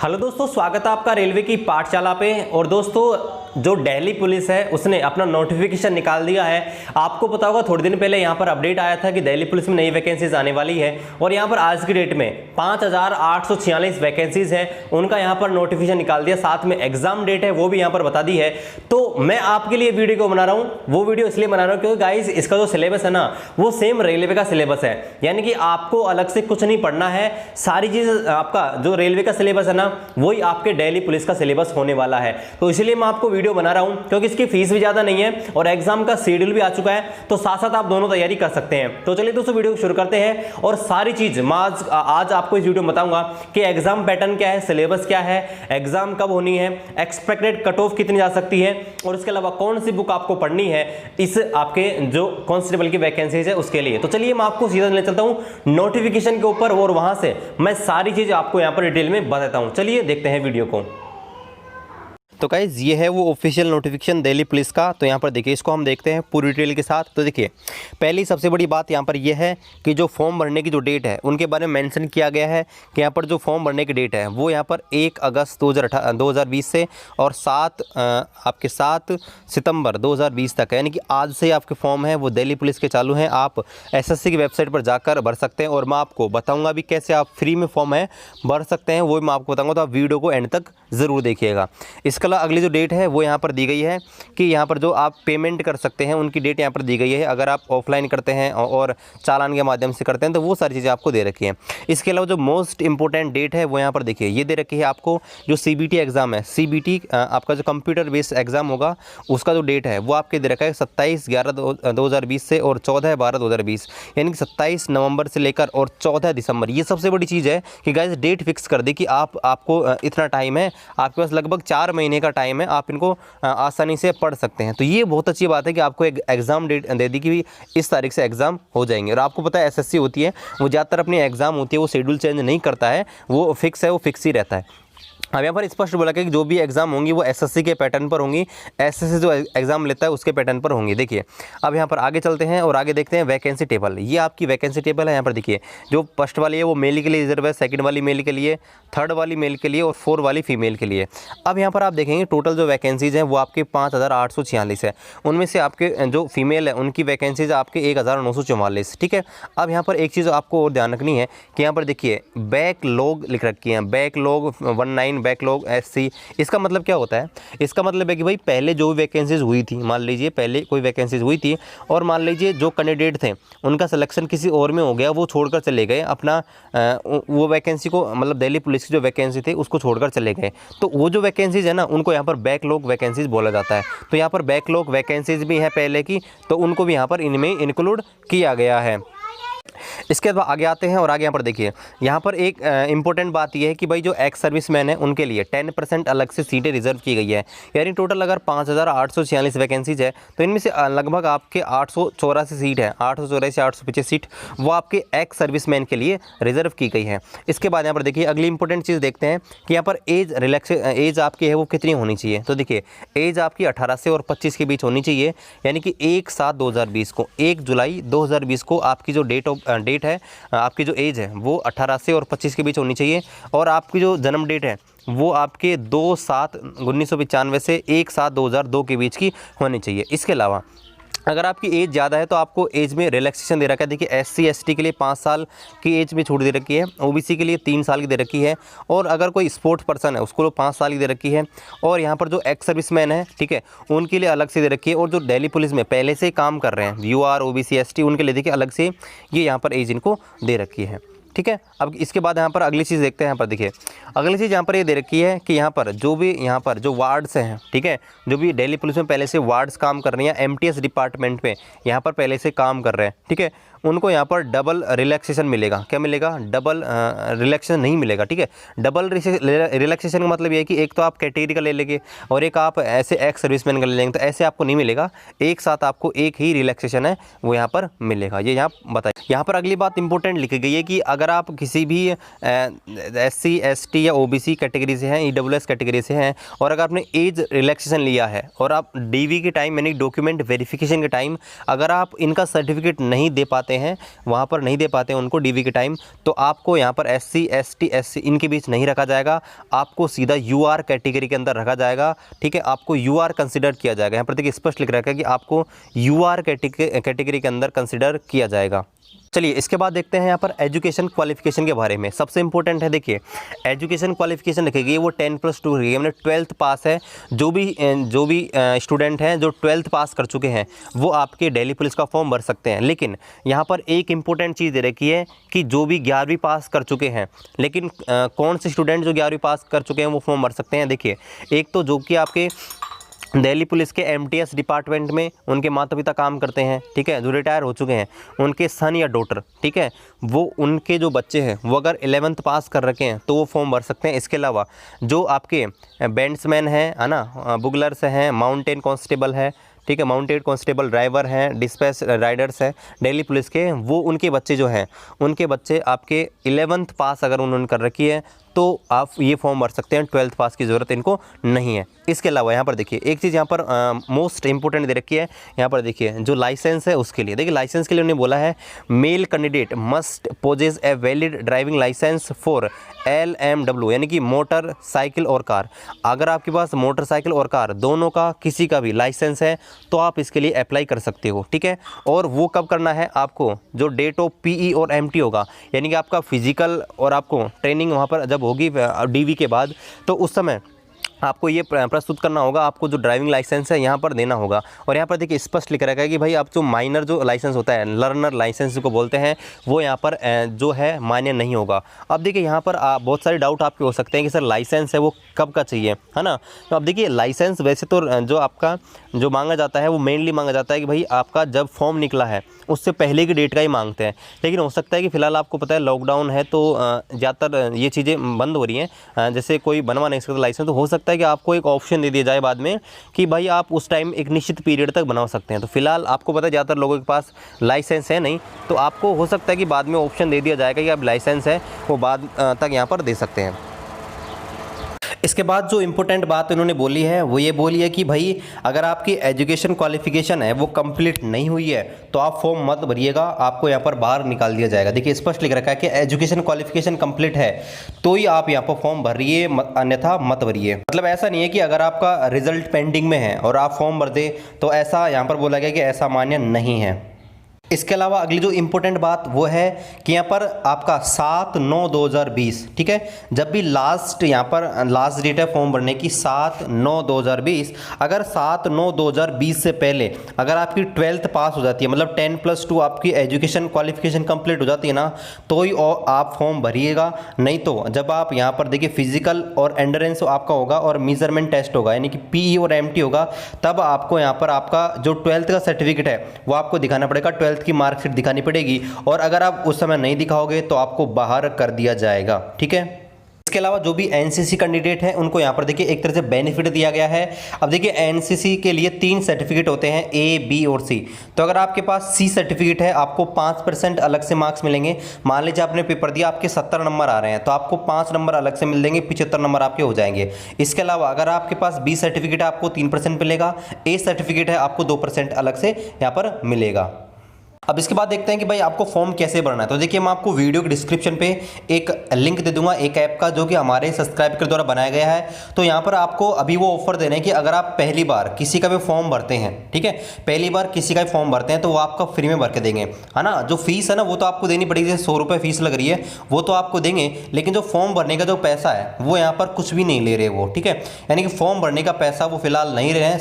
Hello दोस्तों, स्वागत है आपका रेलवे की पाठशाला पे। और दोस्तों, जो दिल्ली पुलिस है उसने अपना नोटिफिकेशन निकाल दिया है। आपको पता होगा थोड़े दिन पहले यहाँ पर अपडेट आया था कि दिल्ली पुलिस में नई वैकेंसीज आने वाली है और यहाँ पर आज की डेट में 5846 वैकेंसीज हैं, उनका यहाँ पर नोटिफिकेशन निकाल दिया। साथ में एग्जाम डेट है वो भी यहाँ पर बता दी है। तो मैं आपके लिए वीडियो को बना रहा हूँ, वो वीडियो इसलिए बना रहा हूँ क्योंकि गाइस इसका जो सिलेबस है ना वो सेम रेलवे का सिलेबस है, यानी कि आपको अलग से कुछ नहीं पढ़ना है। सारी चीज आपका जो रेलवे का सिलेबस है ना वही आपके दिल्ली पुलिस का सिलेबस होने वाला है। तो इसलिए मैं आपको वीडियो बना रहा हूं क्योंकि इसकी फीस भी ज्यादा नहीं है और एग्जाम का शेड्यूल भी आ चुका है, तो साथ साथ आप दोनों तैयारी कर सकते हैं। तो चलिए दोस्तों वीडियो शुरू करते हैं और सारी चीज मैं आज आपको इस वीडियो में बताऊंगा कि एग्जाम पैटर्न क्या है, सिलेबस क्या है, एग्जाम कब होनी है, एक्सपेक्टेड कट ऑफ कितनी जा सकती है और इसके अलावा कौन सी बुक आपको पढ़नी है इस आपके जो कांस्टेबल की वैकेंसीज है उसके लिए। तो चलिए मैं आपको सीधा ले चलता हूं नोटिफिकेशन के ऊपर और वहां से मैं सारी चीज आपको यहां पर डिटेल में बताता हूं। चलिए देखते हैं वीडियो को। तो गाइस ये है वो ऑफिशियल नोटिफिकेशन दिल्ली पुलिस का। तो यहाँ पर देखिए, इसको हम देखते हैं पूरी डिटेल के साथ। तो देखिए, पहली सबसे बड़ी बात यहाँ पर ये है कि जो फॉर्म भरने की जो डेट है उनके बारे में मेंशन किया गया है कि यहाँ पर जो फॉर्म भरने की डेट है वो यहाँ पर 1 अगस्त 2020 से और 7 सितंबर 2020 तक है, यानी कि आज से आपके फॉर्म है वो दिल्ली पुलिस के चालू हैं। आप एसएससी की वेबसाइट पर जाकर भर सकते हैं और मैं आपको बताऊँगा भी कैसे आप फ्री में फॉर्म है भर सकते हैं, वो मैं आपको बताऊँगा। तो आप वीडियो को एंड तक ज़रूर देखिएगा। इसका अगली जो डेट है वो यहाँ पर दी गई है कि यहाँ पर जो आप पेमेंट कर सकते हैं उनकी डेट यहाँ पर दी गई है। अगर आप ऑफलाइन करते हैं और चालान के माध्यम से करते हैं तो वो सारी चीज़ें आपको दे रखी हैं। इसके अलावा जो मोस्ट इंपॉर्टेंट डेट है वो यहाँ पर देखिए, ये दे रखी है आपको। जो सीबीटी एग्ज़ाम है, सीबीटी आपका जो कंप्यूटर बेस्ड एग्जाम होगा उसका जो डेट है वो आपके दे रखा है 27/11/2020 से और 14/12/2020, यानी कि 27 नवंबर से लेकर और 14 दिसंबर। ये सबसे बड़ी चीज़ है कि गाइस डेट फिक्स कर दी कि आपको इतना टाइम है, आपके पास लगभग 4 महीने का टाइम है, आप इनको आसानी से पढ़ सकते हैं। तो ये बहुत अच्छी बात है कि आपको एक एग्जाम डेट दे दी कि इस तारीख से एग्जाम हो जाएंगे। और आपको पता है एसएससी होती है वो ज़्यादातर अपनी एग्जाम होती है वो शेड्यूल चेंज नहीं करता है, वो फिक्स है, वो फिक्स ही रहता है। अब यहाँ पर स्पष्ट बोला कि जो भी एग्जाम होंगी वो एसएससी के पैटर्न पर होंगी, एसएससी जो एग्जाम लेता है उसके पैटर्न पर होंगी। देखिए, अब यहाँ पर आगे चलते हैं और आगे देखते हैं वैकेंसी टेबल। ये आपकी वैकेंसी टेबल है। यहाँ पर देखिए, जो फर्स्ट वाली है वो मेल के लिए रिजर्व है, सेकंड वाली मेल के लिए, थर्ड वाली मेल के लिए और 4 वाली फीमेल के लिए। अब यहाँ पर आप देखेंगे टोटल जो वैकेंसीज हैं वो आपके 5846 है। उनमें से आपके जो फीमेल है उनकी वैकेंसीज आपके 1944। ठीक है। अब यहाँ पर एक चीज़ आपको और ध्यान रखनी है कि यहाँ पर देखिए बैकलॉग लिख रखी है, बैकलॉग 19 बैकलॉग एससी। इसका मतलब क्या होता है? इसका मतलब है कि भाई पहले जो वैकेंसीज हुई थी, मान लीजिए पहले कोई वैकेंसीज हुई थी और मान लीजिए जो कैंडिडेट थे उनका सिलेक्शन किसी और में हो गया, वो छोड़कर चले गए अपना वो वैकेंसी को, मतलब दिल्ली पुलिस की जो वैकेंसी थी उसको छोड़कर चले गए, तो वो जो वैकेंसीज है ना उनको यहाँ पर बैकलॉग वैकेंसीज बोला जाता है। तो यहाँ पर बैकलॉग वैकेंसीज भी है पहले की, तो उनको भी यहाँ पर इनमें इंक्लूड किया गया है। इसके बाद आगे आते हैं और आगे यहाँ पर देखिए, यहाँ पर एक इंपॉर्टेंट बात यह है कि भाई जो एक्स सर्विसमैन है उनके लिए 10% अलग से सीटें रिजर्व की गई है। यानी टोटल अगर 5846 वैकेंसीज है तो इनमें से लगभग आपके 884 सीट है, 884 825 सीट वो आपके एक्स सर्विसमैन के लिए रिजर्व की गई है। इसके बाद यहाँ पर देखिए अगली इंपॉर्टेंट चीज़ देखते हैं कि यहाँ पर एज आपकी है वो कितनी होनी चाहिए। तो देखिए, एज आपकी 18 से और 25 के बीच होनी चाहिए, यानी कि 1/7/2020 को, 1 जुलाई 2020 को आपकी जो डेट है, आपकी जो एज है वो 18 से और 25 के बीच होनी चाहिए। और आपकी जो जन्म डेट है वो आपके 2/7/1995 से 1/7/2002 के बीच की होनी चाहिए। इसके अलावा अगर आपकी एज ज़्यादा है तो आपको एज में रिलैक्सेशन दे रखा है। देखिए, एससी एसटी के लिए 5 साल की एज में छूट दे रखी है, ओबीसी के लिए 3 साल की दे रखी है, और अगर कोई स्पोर्ट्स पर्सन है उसको 5 साल की दे रखी है। और यहाँ पर जो एक्स सर्विसमैन है, ठीक है, उनके लिए अलग से दे रखी है। और जो दिल्ली पुलिस में पहले से काम कर रहे हैं, यूआर ओबीसी एसटी, उनके लिए देखिए अलग से ये यहाँ पर एज इनको दे रखी है। ठीक है। अब इसके बाद यहाँ पर अगली चीज़ देखते हैं। यहाँ पर देखिए अगली चीज़ यहाँ पर ये दे रखी है कि यहाँ पर जो वार्ड्स हैं, ठीक है, जो भी दिल्ली पुलिस में पहले से वार्ड्स काम कर रही हैं, एमटीएस डिपार्टमेंट में यहाँ पर पहले से काम कर रहे हैं, ठीक है, उनको यहाँ पर डबल रिलैक्सेशन मिलेगा। क्या मिलेगा? डबल रिलैक्सेशन नहीं मिलेगा। ठीक है। डबल रिलैक्सेशन का मतलब ये है कि एक तो आप कैटेगरी का ले लेंगे और एक आप ऐसे एक्स सर्विसमैन का ले लेंगे, तो ऐसे आपको नहीं मिलेगा, एक साथ आपको एक ही रिलैक्सेशन है वो यहाँ पर मिलेगा। ये यहाँ बताइए। यहाँ पर अगली बात इंपॉर्टेंट लिखी गई है कि अगर आप किसी भी SC ST या OBC कैटेगरी से हैं, EWS कैटेगरी से हैं और अगर आपने एज रिलैक्सेशन लिया है और आप DV के टाइम यानी डॉक्यूमेंट वेरिफिकेशन के टाइम अगर आप इनका सर्टिफिकेट नहीं दे पाते हैं, वहाँ पर नहीं दे पाते हैं उनको DV के टाइम, तो आपको यहाँ पर SC ST SC इनके बीच नहीं रखा जाएगा, आपको सीधा UR कैटेगरी के अंदर रखा जाएगा। ठीक है, आपको UR कंसिडर किया जाएगा। यहाँ पर देखिए स्पष्ट लिख रखा है कि आपको UR कैटेगरी के अंदर कंसिडर किया जाएगा। चलिए इसके बाद देखते हैं यहाँ पर एजुकेशन क्वालिफिकेशन के बारे में। सबसे इंपॉर्टेंट है, देखिए एजुकेशन क्वालिफिकेशन रखेगी वो 10+2 रहेगी, हमने 12th पास है। जो भी स्टूडेंट हैं जो 12th पास कर चुके हैं वो आपके दिल्ली पुलिस का फॉर्म भर सकते हैं। लेकिन यहाँ पर एक इंपॉर्टेंट चीज़ दे रखी है कि जो भी 11वीं पास कर चुके हैं, लेकिन कौन से स्टूडेंट जो 11वीं पास कर चुके हैं वो फॉर्म भर सकते हैं। देखिए एक तो जो कि आपके दिल्ली पुलिस के MTS डिपार्टमेंट में उनके माता पिता काम करते हैं, ठीक है, जो रिटायर हो चुके हैं, उनके सन या डॉटर, ठीक है, वो उनके जो बच्चे हैं वो अगर 11th पास कर रखे हैं तो वो फॉर्म भर सकते हैं। इसके अलावा जो आपके बैंड्समैन हैं, है ना, बुगलर्स हैं, माउंटेन कांस्टेबल है, ठीक है, माउंटेड कांस्टेबल ड्राइवर हैं, डिस्पैच राइडर्स हैं दिल्ली पुलिस के, वो उनके बच्चे जो हैं, उनके बच्चे आपके 11th पास अगर उन्होंने कर रखी है तो आप ये फॉर्म भर सकते हैं। 12th पास की ज़रूरत इनको नहीं है। इसके अलावा यहाँ पर देखिए एक चीज़ यहाँ पर मोस्ट इंपॉर्टेंट दे रखी है। यहाँ पर देखिए जो लाइसेंस है उसके लिए, देखिए लाइसेंस के लिए उन्होंने बोला है male candidate must possess a valid driving licence for LMW यानी कि मोटर साइकिल और कार। अगर आपके पास मोटरसाइकिल और कार दोनों का किसी का भी लाइसेंस है तो आप इसके लिए अप्लाई कर सकते हो, ठीक है। और वो कब करना है आपको, जो डेट ऑफ PE और MT होगा, यानी कि आपका फिजिकल और आपको ट्रेनिंग वहाँ पर जब होगी DV के बाद, तो उस समय आपको ये प्रस्तुत करना होगा, आपको जो ड्राइविंग लाइसेंस है यहाँ पर देना होगा। और यहाँ पर देखिए स्पष्ट लिख रखा है कि भाई आप जो माइनर जो लाइसेंस होता है, लर्नर लाइसेंस को बोलते हैं, वो यहाँ पर जो है मान्य नहीं होगा। अब देखिए यहाँ पर बहुत सारे डाउट आपके हो सकते हैं कि सर लाइसेंस है वो कब का चाहिए, है ना। तो अब देखिए लाइसेंस वैसे तो जो आपका जो मांगा जाता है वो मेनली मांगा जाता है कि भाई आपका जब फॉर्म निकला है उससे पहले की डेट का ही मांगते हैं। लेकिन हो सकता है कि फ़िलहाल आपको पता है लॉकडाउन है तो ज़्यादातर ये चीज़ें बंद हो रही हैं, जैसे कोई बनवा नहीं सकता लाइसेंस, तो हो सकता है कि आपको एक ऑप्शन दे दिया जाए बाद में कि भाई आप उस टाइम एक निश्चित पीरियड तक बनवा सकते हैं। तो फिलहाल आपको पता है ज़्यादातर लोगों के पास लाइसेंस है नहीं, तो आपको हो सकता है कि बाद में ऑप्शन दे दिया जाएगा कि आप लाइसेंस है वो बाद तक यहाँ पर दे सकते हैं। इसके बाद जो इम्पोर्टेंट बात उन्होंने बोली है वो ये बोली है कि भाई अगर आपकी एजुकेशन क्वालिफिकेशन है वो कंप्लीट नहीं हुई है तो आप फॉर्म मत भरिएगा, आपको यहाँ पर बाहर निकाल दिया जाएगा। देखिए स्पष्ट लिख रखा है कि एजुकेशन क्वालिफिकेशन कंप्लीट है तो ही आप यहाँ पर फॉर्म भरिए, अन्यथा मत भरिए। मतलब ऐसा नहीं है कि अगर आपका रिजल्ट पेंडिंग में है और आप फॉर्म भर दे तो ऐसा यहाँ पर बोला गया कि ऐसा मान्य नहीं है। इसके अलावा अगली जो इम्पोर्टेंट बात वो है कि यहाँ पर आपका 7/9/2020, ठीक है, जब भी यहाँ पर लास्ट डेट है फॉर्म भरने की 7/9/2020, अगर 7/9/2020 से पहले अगर आपकी 12th पास हो जाती है, मतलब 10+2 आपकी एजुकेशन क्वालिफिकेशन कंप्लीट हो जाती है ना, तो ही आप फॉर्म भरिएगा। नहीं तो जब आप यहाँ पर देखिए फिजिकल और एंड्योरेंस आपका होगा और मेजरमेंट टेस्ट होगा, यानी कि PE और MT होगा, तब आपको यहाँ पर आपका जो 12th का सर्टिफिकेट है वो आपको दिखाना पड़ेगा, 12th की मार्कशीट दिखानी पड़ेगी। और अगर आप उस समय नहीं दिखाओगे तो आपको बाहर कर दिया जाएगा, ठीक है। इसके अलावा जो भी NCC कैंडिडेट हैं उनको यहाँ पर देखिए एक तरह से बेनिफिट दिया गया है। अब देखिए NCC के लिए 3 सर्टिफिकेट होते हैं, A, B और C। तो अगर आपके पास C सर्टिफिकेट है आपको 5% अलग से मार्क्स मिलेंगे। मान लीजिए आपने पेपर दिया, आपके 70 नंबर आ रहे हैं तो आपको 5 नंबर अलग से मिल देंगे, 75 नंबर आपके हो जाएंगे। इसके अलावा अगर आपके पास B सर्टिफिकेट है आपको 3% मिलेगा, A सर्टिफिकेट है आपको 2% अलग से यहाँ पर मिलेगा। अब इसके बाद देखते हैं कि भाई आपको फॉर्म कैसे भरना है। तो देखिए मैं आपको वीडियो के डिस्क्रिप्शन पे एक लिंक दे दूंगा एक ऐप का जो कि हमारे सब्सक्राइबर के द्वारा बनाया गया है। तो यहाँ पर आपको अभी वो ऑफर दे रहे हैं कि अगर आप पहली बार किसी का भी फॉर्म भरते हैं, ठीक है, पहली बार किसी का भी फॉर्म भरते हैं तो वो आपका फ्री में भर के देंगे, है ना। जो फीस है ना वो तो आपको देनी पड़ेगी, 100 रुपये फीस लग रही है वो तो आपको देंगे, लेकिन जो फॉर्म भरने का जो पैसा है वो यहाँ पर कुछ भी नहीं ले रहे वो, ठीक है, यानी कि फॉर्म भरने का पैसा वो फिलहाल नहीं ले रहे हैं।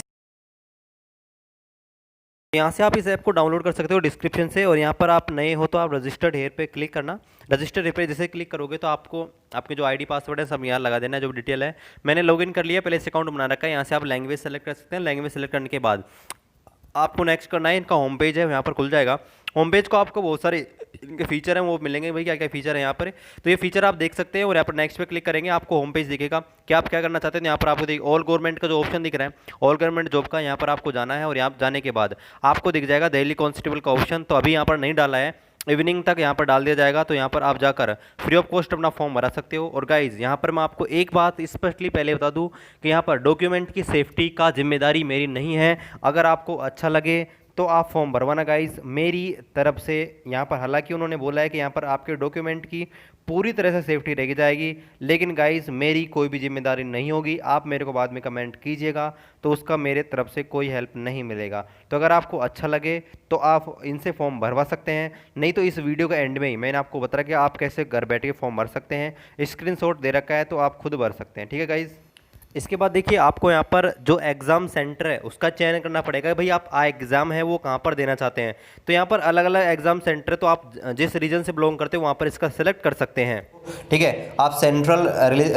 यहाँ से आप इस ऐप को डाउनलोड कर सकते हो डिस्क्रिप्शन से, और यहाँ पर आप नए हो तो आप रजिस्टर्ड हेयर पे क्लिक करना। रजिस्टर्ड हेयर पे जैसे क्लिक करोगे तो आपको आपके जो ID पासवर्ड है सब यहाँ लगा देना है, जो डिटेल है। मैंने लॉगिन कर लिया, पहले से अकाउंट बना रखा है। यहाँ से आप लैंग्वेज सेलेक्ट कर सकते हैं। लैंग्वेज सेलेक्ट करने के बाद आपको नेक्स्ट करना है, इनका होम पेज है यहाँ पर खुल जाएगा। होम पेज को आपको बहुत सारे इनके फीचर हैं वो मिलेंगे, भाई क्या क्या फीचर है यहाँ पर, तो ये फीचर आप देख सकते हैं। और यहाँ पर नेक्स्ट पे क्लिक करेंगे आपको होम पेज दिखेगा कि आप क्या करना चाहते हैं। यहाँ पर आपको देखिए ऑल गवर्नमेंट का जो ऑप्शन दिख रहा है, ऑल गवर्नमेंट जॉब का, यहाँ पर आपको जाना है। और यहाँ जाने के बाद आपको दिख जाएगा दिल्ली कांस्टेबल का ऑप्शन, तो अभी यहाँ पर नहीं डाला है, इवनिंग तक यहाँ पर डाल दिया जाएगा। तो यहाँ पर आप जाकर फ्री ऑफ कॉस्ट अपना फॉर्म भरा सकते हो। और गाइज यहाँ पर मैं आपको एक बात स्पष्टली पहले बता दूँ कि यहाँ पर डॉक्यूमेंट की सेफ्टी का जिम्मेदारी मेरी नहीं है। अगर आपको अच्छा लगे तो आप फॉर्म भरवाना गाइज मेरी तरफ से। यहाँ पर हालांकि उन्होंने बोला है कि यहाँ पर आपके डॉक्यूमेंट की पूरी तरह से सेफ्टी रखी जाएगी, लेकिन गाइज मेरी कोई भी जिम्मेदारी नहीं होगी। आप मेरे को बाद में कमेंट कीजिएगा तो उसका मेरे तरफ से कोई हेल्प नहीं मिलेगा। तो अगर आपको अच्छा लगे तो आप इनसे फॉर्म भरवा सकते हैं, नहीं तो इस वीडियो के एंड में ही मैंने आपको बताया कि आप कैसे घर बैठ के फॉर्म भर सकते हैं। स्क्रीनशॉट दे रखा है तो आप खुद भर सकते हैं। ठीक है गाइज। इसके बाद देखिए आपको यहाँ पर जो एग्ज़ाम सेंटर है उसका चयन करना पड़ेगा। भाई आप एग्ज़ाम है वो कहाँ पर देना चाहते हैं। तो यहाँ पर अलग अलग एग्ज़ाम सेंटर है, तो आप जिस रीजन से बिलोंग करते हो वहाँ पर इसका सिलेक्ट कर सकते हैं। ठीक है, आप सेंट्रल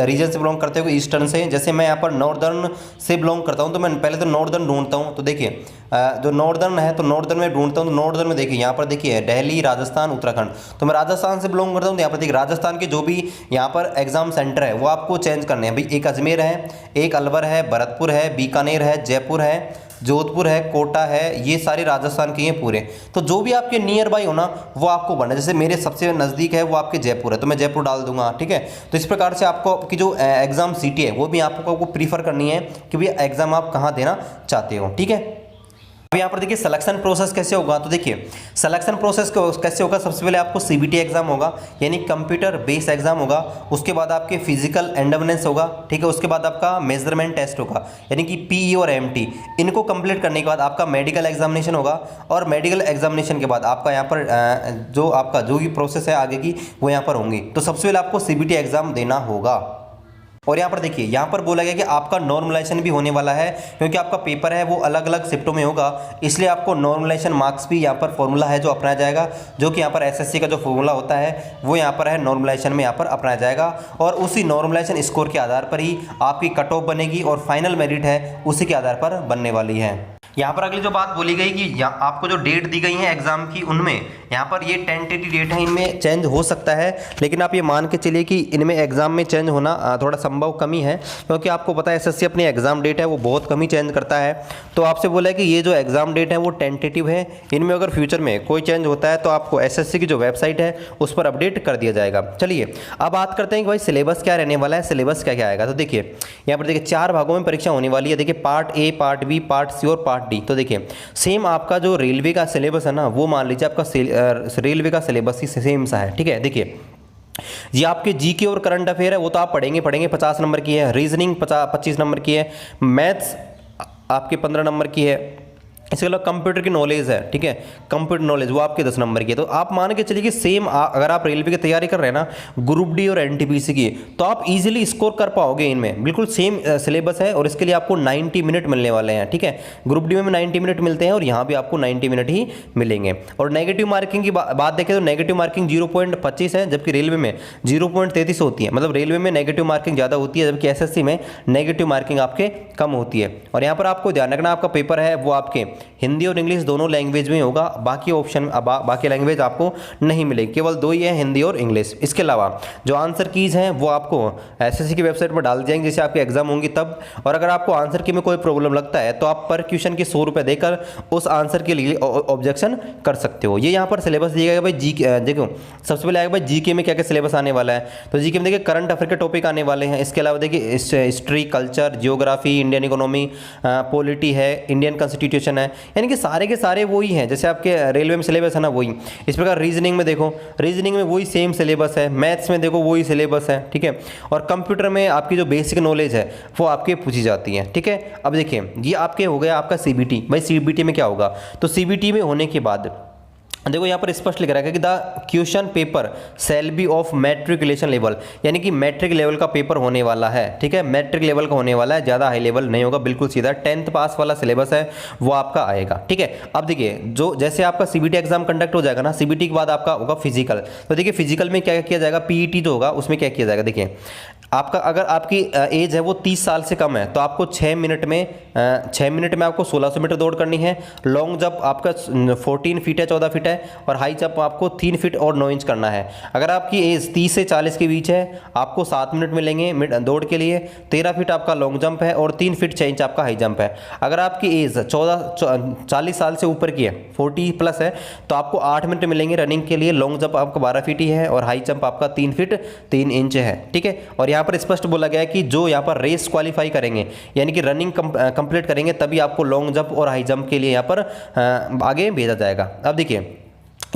रीजन से बिलोंग करते हो, ईस्टर्न से। जैसे मैं यहाँ पर नॉर्दर्न से बिलोंग करता हूँ तो मैं पहले तो नॉर्दर्न ढूंढता हूँ। तो देखिए जो नॉर्दर्न है तो नॉर्दर्न में ढूंढता हूँ। तो नॉर्दर्न में देखिए यहाँ पर देखिए दिल्ली, राजस्थान, उत्तराखंड। तो मैं राजस्थान से बिलोंग करता हूँ। तो यहाँ पर देखिए राजस्थान के जो भी यहाँ पर एग्जाम सेंटर है वो आपको चेंज करने हैं। भाई एक अजमेर है, एक अलवर है, भरतपुर है, बीकानेर है, जयपुर है, जोधपुर है, कोटा है, ये सारे राजस्थान के हैं पूरे। तो जो भी आपके नियर बाई हो ना वो आपको बनना है। जैसे मेरे सबसे नज़दीक है वो आपके जयपुर है तो मैं जयपुर डाल दूंगा। ठीक है, तो इस प्रकार से आपको आपकी जो एग्ज़ाम सिटी है वो भी आपको प्रीफर करनी है कि भाई एग्ज़ाम आप कहाँ देना चाहते हो। ठीक है, अब यहाँ पर देखिए सिलेक्शन प्रोसेस कैसे होगा। तो देखिए सिलेक्शन प्रोसेस कैसे होगा। सबसे पहले आपको सीबीटी एग्जाम होगा, यानी कंप्यूटर बेस्ड एग्जाम होगा। उसके बाद आपके फिजिकल एंडोमेंस होगा। ठीक है, उसके बाद आपका मेजरमेंट टेस्ट होगा, यानी कि पीई और एमटी। इनको कंप्लीट करने के बाद आपका मेडिकल एग्जामिनेशन होगा। और मेडिकल एग्जामिनेशन के बाद आपका यहाँ पर जो भी प्रोसेस है आगे की वो यहाँ पर होंगी। तो सबसे पहले आपको सीबीटी एग्जाम देना होगा। और यहाँ पर देखिए यहाँ पर बोला गया कि आपका नॉर्मलाइजेशन भी होने वाला है, क्योंकि आपका पेपर है वो अलग अलग शिफ्टों में होगा। इसलिए आपको नॉर्मलाइजेशन मार्क्स भी यहाँ पर फॉर्मूला है जो अपनाया जाएगा, जो कि यहाँ पर एसएससी का जो फॉर्मूला होता है वो यहाँ पर है नॉर्मलाइजेशन में यहाँ पर अपनाया जाएगा। और उसी नॉर्मलाइजेशन स्कोर के आधार पर ही आपकी कट ऑफ बनेगी और फाइनल मेरिट है उसी के आधार पर बनने वाली है। यहाँ पर अगली जो बात बोली गई कि आपको जो डेट दी गई है एग्जाम की उनमें यहाँ पर ये टेंटेटिव डेट है, इनमें चेंज हो सकता है। लेकिन आप ये मान के चलिए कि इनमें एग्जाम में चेंज होना थोड़ा संभव कमी है, क्योंकि आपको पता है एसएससी अपनी एग्जाम डेट है वो बहुत कम ही चेंज करता है। तो आपसे बोला है कि ये जो एग्जाम डेट है वो टेंटेटिव है, इनमें अगर फ्यूचर में कोई चेंज होता है तो आपको एसएससी की जो वेबसाइट है उस पर अपडेट कर दिया जाएगा। चलिए अब बात करते हैं कि भाई सिलेबस क्या रहने वाला है, सिलेबस क्या क्या आएगा। तो देखिए यहाँ पर देखिए 4 भागों में परीक्षा होने वाली है। देखिए part A, part B, part C और पार्ट डी। तो देखिए सेम आपका जो रेलवे का सिलेबस है ना वो मान लीजिए आपका रेलवे का सिलेबस ही सेम सा है। ठीक है, देखिए ये आपके जीके और करंट अफेयर है वो तो आप पढ़ेंगे 50 नंबर की है, रीजनिंग 25 नंबर की है, मैथ्स आपके 15 नंबर की है। इसके अलावा कंप्यूटर की नॉलेज है। ठीक है, कंप्यूटर नॉलेज वो आपके 10 नंबर की है। तो आप मान के चलिए कि सेम अगर आप रेलवे की तैयारी कर रहे हैं ना ग्रुप डी और एनटीपीसी की, तो आप इजीली स्कोर कर पाओगे। इनमें बिल्कुल सेम सिलेबस है और इसके लिए आपको 90 मिनट मिलने वाले हैं। ठीक है, ग्रुप डी में 90 मिनट मिलते हैं और यहाँ भी आपको 90 मिनट ही मिलेंगे। और नेगेटिव मार्किंग की बात देखें तो नेगेटिव मार्किंग 0.25 है, जबकि रेलवे में 0.33 होती है। मतलब रेलवे में नेगेटिव मार्किंग ज़्यादा होती है, जबकि एसएससी में नेगेटिव मार्किंग आपके कम होती है। और यहाँ पर आपको ध्यान रखना आपका पेपर है वो आपके हिंदी और इंग्लिश दोनों लैंग्वेज में होगा। बाकी ऑप्शन बाकी लैंग्वेज आपको नहीं मिलेगी, केवल 2 ही है, हिंदी और इंग्लिश। इसके अलावा जो आंसर कीज हैं वो आपको एसएससी की वेबसाइट पर डाल जाएंगे जैसे आपके एग्जाम होंगी तब। और अगर आपको आंसर की में कोई प्रॉब्लम लगता है तो आप पर क्वेश्चन के 100 रुपये देकर उस आंसर के लिए ऑब्जेक्शन कर सकते हो। ये यहाँ पर सिलेबस दिया गया भाई जी देखो सबसे पहले आएगा भाई जीके में क्या क्या सिलेबस आने वाला है। तो जीके में देखिए करंट अफेयर के टॉपिक आने वाले हैं। इसके अलावा देखिए history, culture, geography, Indian economy, polity है, इंडियन कॉन्स्टिट्यूशन है, यानी कि सारे के सारे वही हैं जैसे आपके रेलवे में सिलेबस है ना वही। इस प्रकार रीजनिंग में देखो, रीजनिंग में वही सेम सिलेबस है, मैथ्स में देखो वही सिलेबस है। ठीक है, और कंप्यूटर में आपकी जो बेसिक नॉलेज है वो आपके पूछी जाती है। ठीक है, अब देखिए ये आपके हो गया आपका सीबीटी। भाई सीबीटी में क्या होगा, तो सीबीटी में होने के बाद देखो यहाँ पर स्पष्ट लिख रहा है कि the question paper shall be of matriculation level, यानी कि मैट्रिक लेवल का पेपर होने वाला है। ठीक है, मैट्रिक लेवल का होने वाला है, ज़्यादा हाई लेवल नहीं होगा, बिल्कुल सीधा 10th पास वाला सिलेबस है वो आपका आएगा। ठीक है, अब देखिए जो जैसे आपका सीबीटी एग्जाम कंडक्ट हो जाएगा ना, सीबीटी के बाद आपका होगा फिजिकल। तो देखिए फिजिकल में क्या किया जाएगा, पीईटी जो होगा उसमें क्या किया जाएगा। देखिए आपका अगर आपकी एज है वो 30 साल से कम है तो आपको 6 मिनट में आपको 1600 मीटर दौड़ करनी है। लॉन्ग जंप आपका 14 फीट है, 14 फीट है, और हाई जंप आपको 3 फीट और 9 इंच करना है। अगर आपकी एज 30 से 40 के बीच है आपको 7 मिनट मिलेंगे दौड़ के लिए। 13 फीट आपका लॉन्ग जंप है और 3 फीट 6 इंच आपका हाई जंप है। अगर आपकी एज 40 साल से ऊपर की है, 40 प्लस है, तो आपको 8 मिनट मिलेंगे रनिंग के लिए। लॉन्ग जंप आपका 12 फीट ही है और हाई जंप आपका 3 फीट 3 इंच है। ठीक है, और यहाँ पर स्पष्ट बोला गया है कि जो यहाँ पर रेस क्वालिफाई करेंगे यानी कि रनिंग कंप्लीट करेंगे तभी आपको लॉन्ग जंप और हाई जंप के लिए यहाँ पर आगे भेजा जाएगा। अब देखिए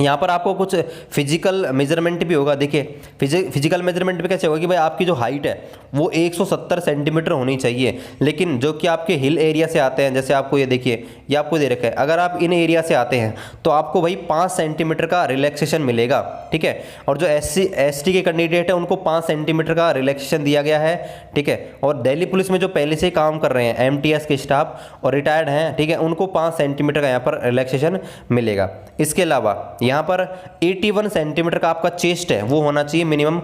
यहाँ पर आपको कुछ फिजिकल मेजरमेंट भी होगा। देखिए फिजिकल मेजरमेंट भी कैसे होगा कि भाई आपकी जो हाइट है वो 170 सेंटीमीटर होनी चाहिए, लेकिन जो कि आपके हिल एरिया से आते हैं, जैसे आपको ये देखिए ये आपको दे रखा है, अगर आप इन एरिया से आते हैं तो आपको भाई 5 सेंटीमीटर का रिलैक्सेशन मिलेगा। ठीक है, और जो SC के कैंडिडेट है उनको 5 सेंटीमीटर का रिलैक्सेशन दिया गया है। ठीक है, और दिल्ली पुलिस में जो पहले से काम कर रहे हैं MTS के स्टाफ और रिटायर्ड हैं, ठीक है, उनको 5 सेंटीमीटर का यहाँ पर रिलैक्सेशन मिलेगा। इसके अलावा यहाँ पर 81 सेंटीमीटर का आपका चेस्ट है वो होना चाहिए मिनिमम।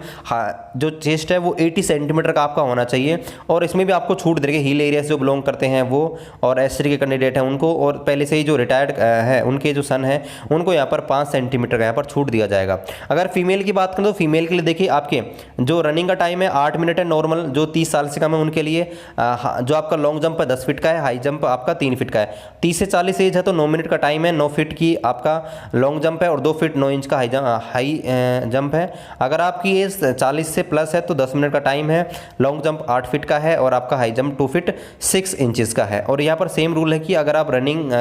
जो चेस्ट है वो 80 सेंटीमीटर का आपका होना चाहिए, और इसमें भी आपको छूट देंगे हिल एरिया से जो बिलोंग करते हैं वो, और SC के कैंडिडेट हैं उनको, और पहले से ही जो रिटायर्ड है उनके जो सन है उनको यहाँ पर 5 सेंटीमीटर का यहाँ पर छूट दिया जाएगा। अगर फीमेल की बात करें तो फीमेल के लिए देखिए आपके जो रनिंग का टाइम है 8 मिनट है नॉर्मल, जो 30 साल से कम है उनके लिए। जो आपका लॉन्ग जंप है 10 फीट का है, हाई जंप आपका 3 फीट का है। 30 से 40 एज है तो 9 मिनट का टाइम है, 9 फीट की आपका लॉन्ग जंप है और 2 फीट 9 इंच का हाई जंप है। अगर आपकी एज 40 से प्लस है तो 10 मिनट का टाइम है, लॉन्ग जंप 8 फीट का है और आपका हाई जंप 2 फीट 6 इंचेस का है। और यहाँ पर सेम रूल है कि अगर आप रनिंग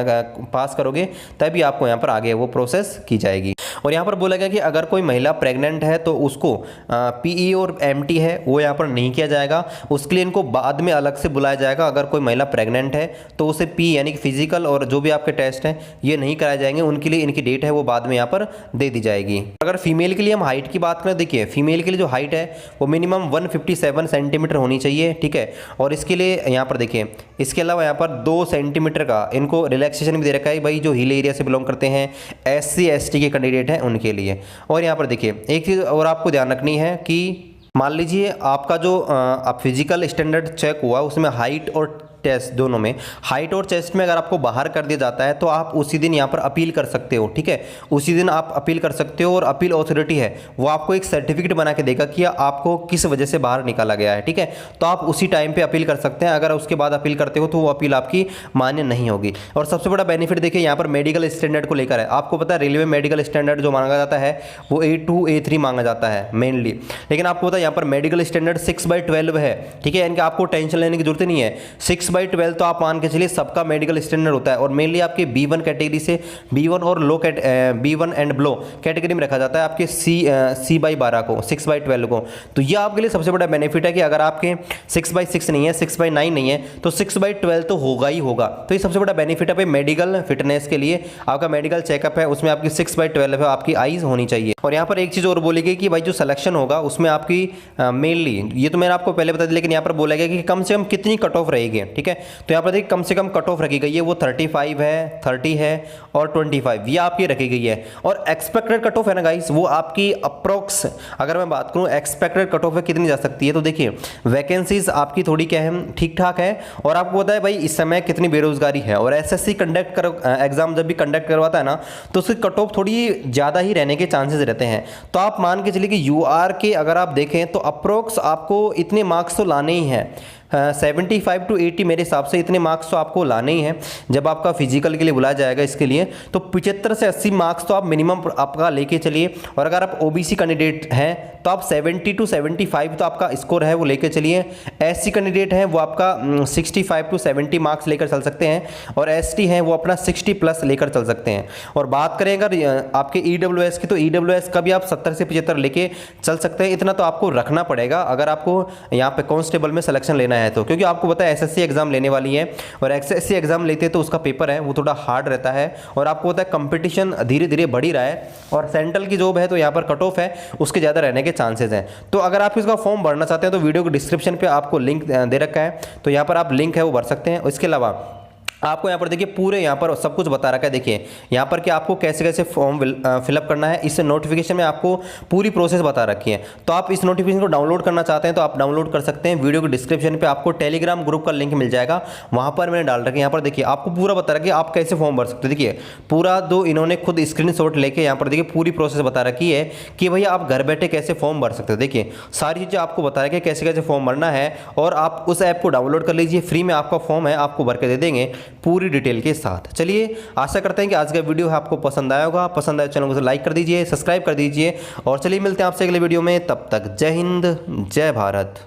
पास करोगे तभी आपको यहाँ पर आगे वो प्रोसेस की जाएगी। और यहाँ पर बोला गया कि अगर कोई महिला प्रेग्नेंट है तो उसको PE और MT है वो यहाँ पर नहीं किया जाएगा, उसके लिए इनको बाद में अलग से बुलाया जाएगा। अगर कोई महिला प्रेग्नेंट है तो उसे P यानी कि फिजिकल और जो भी आपके टेस्ट हैं ये नहीं कराए जाएंगे, उनके लिए इनकी डेट है वो बाद में यहाँ पर दे दी जाएगी। अगर फीमेल के लिए हम हाइट की बात करें, देखिए फीमेल के लिए जो हाइट है वो मिनिमम 157 सेंटीमीटर होनी चाहिए। ठीक है, और इसके लिए यहाँ पर देखिए इसके अलावा यहाँ पर 2 सेंटीमीटर का इनको रिलैक्सेशन भी दे रखा है भाई जो हिल एरिया से बिलोंग करते हैं, SC ST के कैंडिडेट हैं उनके लिए। और यहाँ पर देखिए एक चीज़ और आपको ध्यान रखनी है कि मान लीजिए आपका जो आप फिजिकल स्टैंडर्ड चेक हुआ उसमें हाइट और टेस्ट दोनों में, हाइट और चेस्ट में अगर आपको बाहर कर दिया जाता है तो आप उसी दिन यहाँ पर अपील कर सकते हो। ठीक है, उसी दिन आप अपील कर सकते हो और अपील अथॉरिटी है वो आपको एक सर्टिफिकेट बना के देगा कि आपको किस वजह से बाहर निकाला गया है। ठीक है, तो आप उसी टाइम पे अपील कर सकते हैं। अगर उसके बाद अपील करते हो तो वो अपील आपकी मान्य नहीं होगी। और सबसे बड़ा बेनिफिट देखिए यहाँ पर मेडिकल स्टैंडर्ड को लेकर है। आपको पता है रेलवे मेडिकल स्टैंडर्ड जो मांगा जाता है वो A2 A3 मांगा जाता है मेनली, लेकिन आपको पता है यहाँ पर मेडिकल स्टैंडर्ड 6/12 है। ठीक है, यानी कि आपको टेंशन लेने की जरूरत नहीं है। 6/12 तो आप मान के चलिए सबका मेडिकल स्टैंडर्ड होता है, और मेनली आपके B1 कैटेगरी से B1 और लो B1 एंड ब्लो कैटेगरी में रखा जाता है आपके C/12 को, 6/12 को। तो ये आपके लिए सबसे बड़ा बेनिफिट है कि अगर आपके 6/6 नहीं है, 6/9 नहीं है तो 6/12 तो होगा ही होगा। तो ये सबसे बड़ा बेनिफिट है मेडिकल फिटनेस के लिए। आपका मेडिकल चेकअप है उसमें आपकी 6/12 है, आपकी आईज होनी चाहिए। और यहाँ पर एक चीज़ और बोली गई कि भाई जो सिलेक्शन होगा उसमें आपकी मेनली, ये तो मैंने आपको पहले बता दिया, लेकिन यहाँ पर बोला गया कि कम से कम कितनी कट ऑफ रहेगी। ठीक है, तो यहाँ पर देखिए कम से कम कट ऑफ रखी गई है वो 35 है, 30 है और 25 ये आपकी रखी गई है। और एक्सपेक्टेड कट ऑफ है ना गाइस वो आपकी अप्रोक्स, अगर मैं बात करूँ एक्सपेक्टेड कट ऑफ है कितनी जा सकती है, तो देखिए वैकेंसीज आपकी थोड़ी क्या है ठीक ठाक है। और आपको पता है भाई इस समय कितनी बेरोजगारी है, और SSC एग्जाम जब भी कंडक्ट करवाता है ना तो उसकी कट ऑफ थोड़ी ज़्यादा ही रहने के चांसेस रहते हैं। तो आप मान के चलिए कि UR के अगर आप देखें तो अप्रोक्स आपको इतने मार्क्स तो लाने ही हैं, 75 to 80 मेरे हिसाब से इतने मार्क्स तो आपको लाने ही हैं। जब आपका फिजिकल के लिए बुलाया जाएगा इसके लिए तो 75 से 80 मार्क्स तो आप मिनिमम आपका लेके चलिए। और अगर आप OBC कैंडिडेट हैं तो आप 70 to 75 तो आपका स्कोर है वो लेके चलिए। SC कैंडिडेट हैं वो आपका 65 to 70 मार्क्स लेकर चल सकते हैं, और ST हैं वो अपना 60 प्लस लेकर चल सकते हैं। और बात करें अगर आपके EWS की तो EWS का भी आप 70 से 75 लेके चल सकते हैं। इतना तो आपको रखना पड़ेगा अगर आपको यहाँ पे कांस्टेबल में सिलेक्शन लेना है तो, क्योंकि आपको पता है SSC एग्जाम लेने वाली है, और SSC एग्जाम लेते हैं तो उसका पेपर है वो थोड़ा हार्ड रहता है, और आपको पता है कंपटीशन धीरे धीरे बढ़ ही रहा है। और सेंट्रल की जॉब है तो यहाँ पर कट ऑफ है उसके ज़्यादा रहने के चांसेस हैं। तो अगर आप इसका फॉर्म भरना चाहते हैं तो वीडियो के डिस्क्रिप्शन पे आपको लिंक दे रखा है, तो यहाँ पर आप लिंक है वो भर सकते हैं। इसके अलावा आपको यहाँ पर देखिए पूरे यहाँ पर सब कुछ बता रखा है। देखिए यहाँ पर कि आपको कैसे कैसे फॉर्म फिलअप करना है, इस नोटिफिकेशन में आपको पूरी प्रोसेस बता रखी है। तो आप इस नोटिफिकेशन को डाउनलोड करना चाहते हैं तो आप डाउनलोड कर सकते हैं। वीडियो के डिस्क्रिप्शन पे आपको टेलीग्राम ग्रुप का लिंक मिल जाएगा, वहाँ पर मैंने डाल रखा है। यहाँ पर देखिए आपको पूरा बता रखा है आप कैसे फॉर्म भर सकते हैं। देखिए पूरा जो इन्होंने खुद स्क्रीनशॉट लेके यहाँ पर देखिए पूरी प्रोसेस बता रखी है कि भैया आप घर बैठे कैसे फॉर्म भर सकते हैं। देखिए सारी चीज़ें आपको बता रखी है कैसे कैसे फॉर्म भरना है, और आप उस ऐप को डाउनलोड कर लीजिए, फ्री में आपका फॉर्म है आपको भर के दे देंगे पूरी डिटेल के साथ। चलिए आशा करते हैं कि आज का वीडियो आपको पसंद आया होगा। पसंद आए चैनल को लाइक कर दीजिए, सब्सक्राइब कर दीजिए, और चलिए मिलते हैं आपसे अगले वीडियो में। तब तक जय हिंद, जय भारत।